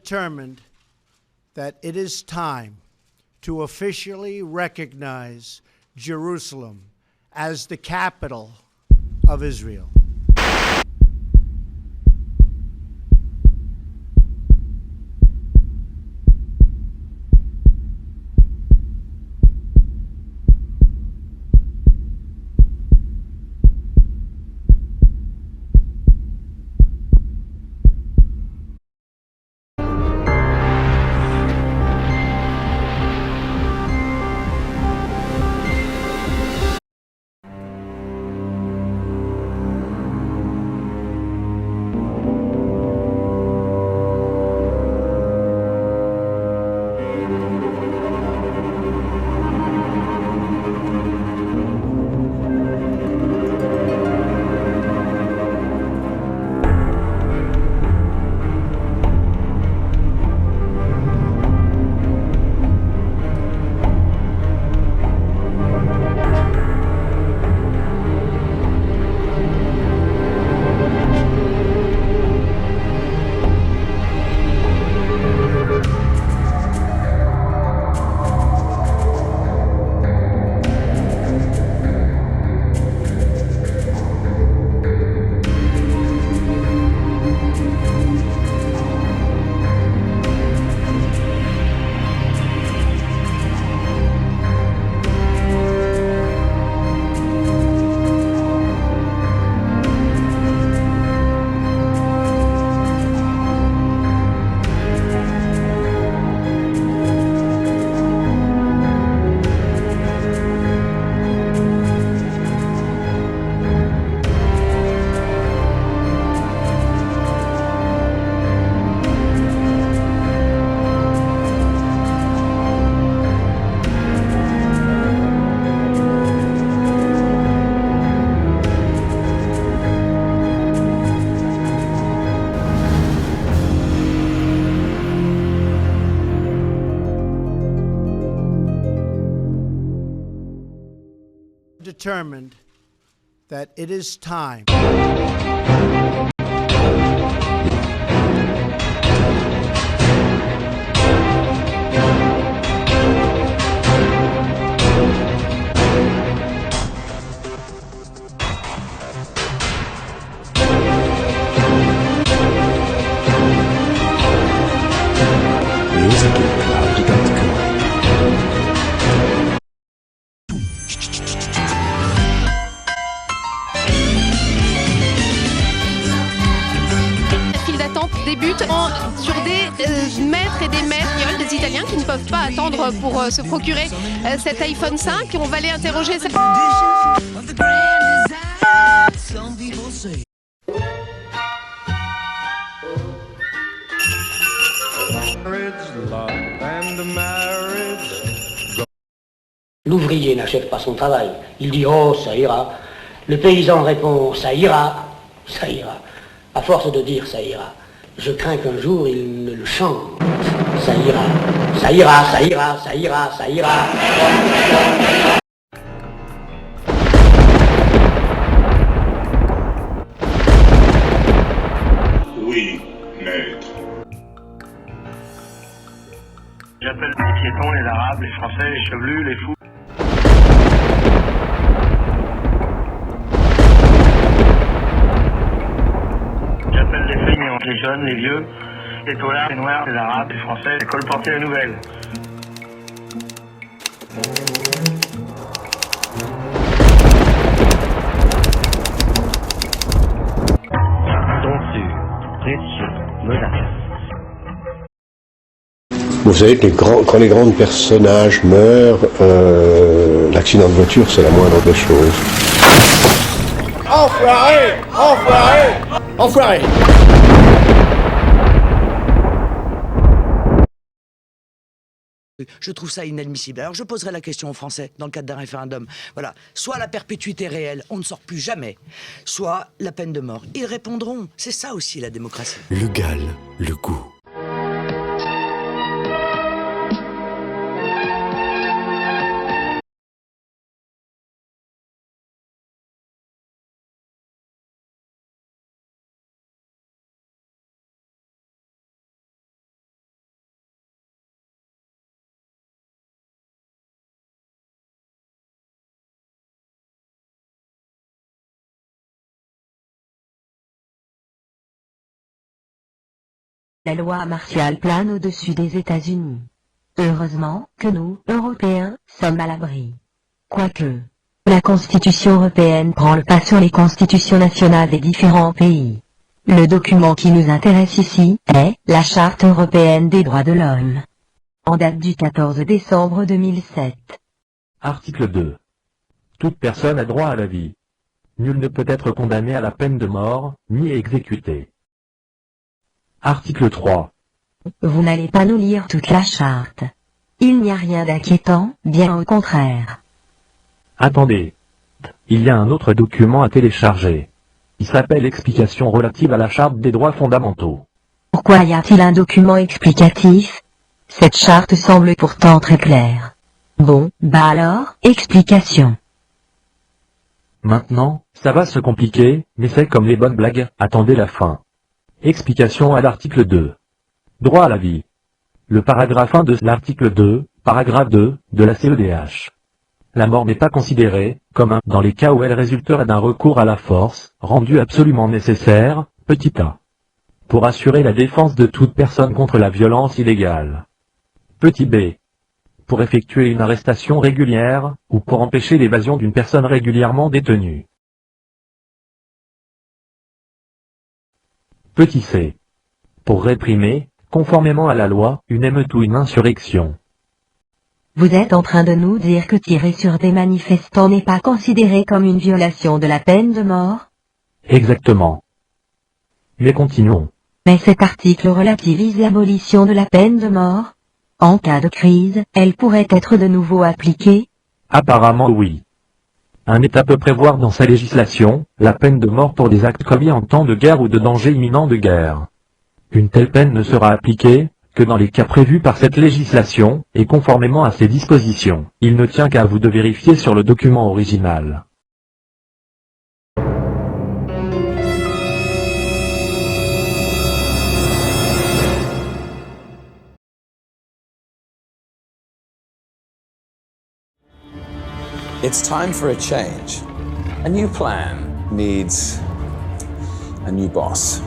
determined that it is time to officially recognize Jerusalem as the capital of Israel. Determined that it is time. Débute sur des maîtres et des maîtres, des Italiens qui ne peuvent pas attendre pour se procurer cet iPhone 5. On va aller interroger cette... L'ouvrier n'achève pas son travail. Il dit « Oh, ça ira ». Le paysan répond « Ça ira, ça ira ». À force de dire « ça ira », je crains qu'un jour il ne le chante. Ça ira, ça ira, ça ira, ça ira, ça ira. Oui, maître. J'appelle les piétons, les arabes, les français, les chevelus, les fous. J'appelle les feignants, les jeunes, les vieux, les taulards, les noirs, les arabes, les français, les colportés la nouvelle. Tonsure, pression, menace. Vous savez que quand les grands personnages meurent, l'accident de voiture c'est la moindre des choses. Enfoiré! Enfoiré! Enfoiré! Je trouve ça inadmissible. Alors je poserai la question aux Français dans le cadre d'un référendum. Voilà, soit la perpétuité réelle, on ne sort plus jamais, soit la peine de mort. Ils répondront. C'est ça aussi la démocratie. Le GAL, le goût. La loi martiale plane au-dessus des États-Unis. Heureusement que nous, Européens, sommes à l'abri. Quoique, la Constitution européenne prend le pas sur les constitutions nationales des différents pays. Le document qui nous intéresse ici est la Charte européenne des droits de l'homme. En date du 14 décembre 2007. Article 2. Toute personne a droit à la vie. Nul ne peut être condamné à la peine de mort, ni exécuté. Article 3. Vous n'allez pas nous lire toute la charte. Il n'y a rien d'inquiétant, bien au contraire. Attendez. Il y a un autre document à télécharger. Il s'appelle Explication relative à la Charte des droits fondamentaux. Pourquoi y a-t-il un document explicatif? Cette charte semble pourtant très claire. Bon, bah alors, explication. Maintenant, ça va se compliquer, mais c'est comme les bonnes blagues, attendez la fin. Explication à l'article 2. Droit à la vie. Le paragraphe 1 de l'article 2, paragraphe 2, de la CEDH. La mort n'est pas considérée comme un dans les cas où elle résulterait d'un recours à la force, rendu absolument nécessaire, petit a. Pour assurer la défense de toute personne contre la violence illégale. Petit b. Pour effectuer une arrestation régulière, ou pour empêcher l'évasion d'une personne régulièrement détenue. Petit c. Pour réprimer, conformément à la loi, une émeute ou une insurrection. Vous êtes en train de nous dire que tirer sur des manifestants n'est pas considéré comme une violation de la peine de mort? Exactement. Mais continuons. Mais cet article relativise l'abolition de la peine de mort. En cas de crise, elle pourrait être de nouveau appliquée? Apparemment oui. Un État peut prévoir dans sa législation la peine de mort pour des actes commis en temps de guerre ou de danger imminent de guerre. Une telle peine ne sera appliquée que dans les cas prévus par cette législation, et conformément à ces dispositions. Il ne tient qu'à vous de vérifier sur le document original. It's time for a change. A new plan needs a new boss.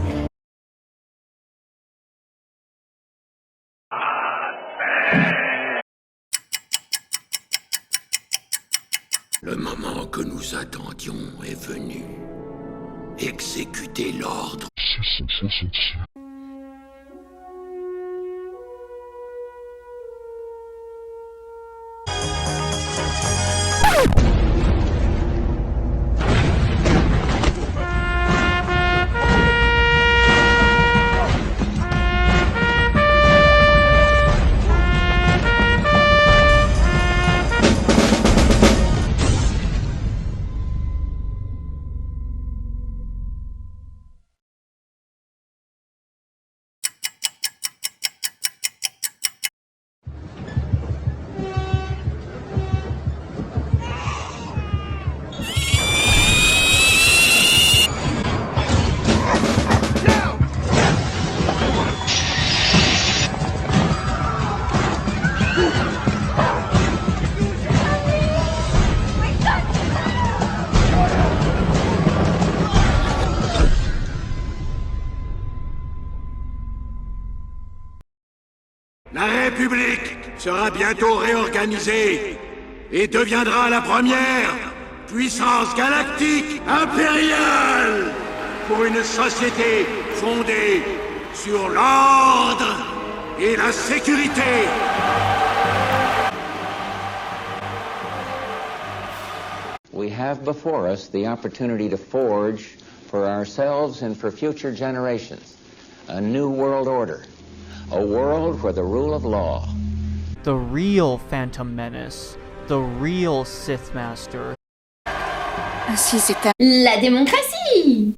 Le moment que nous attendions est venu. Exécutez l'ordre. La République sera bientôt réorganisée et deviendra la première puissance galactique impériale pour une société fondée sur l'ordre et la sécurité. We have before us the opportunity to forge for ourselves and for future generations a new world order. A world where the rule of law. The real Phantom Menace. The real Sith Master. Ainsi s'éteint la démocratie.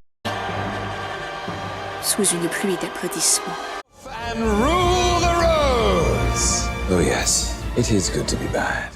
Sous une pluie d'applaudissements. And rule the roads. Oh yes, it is good to be bad.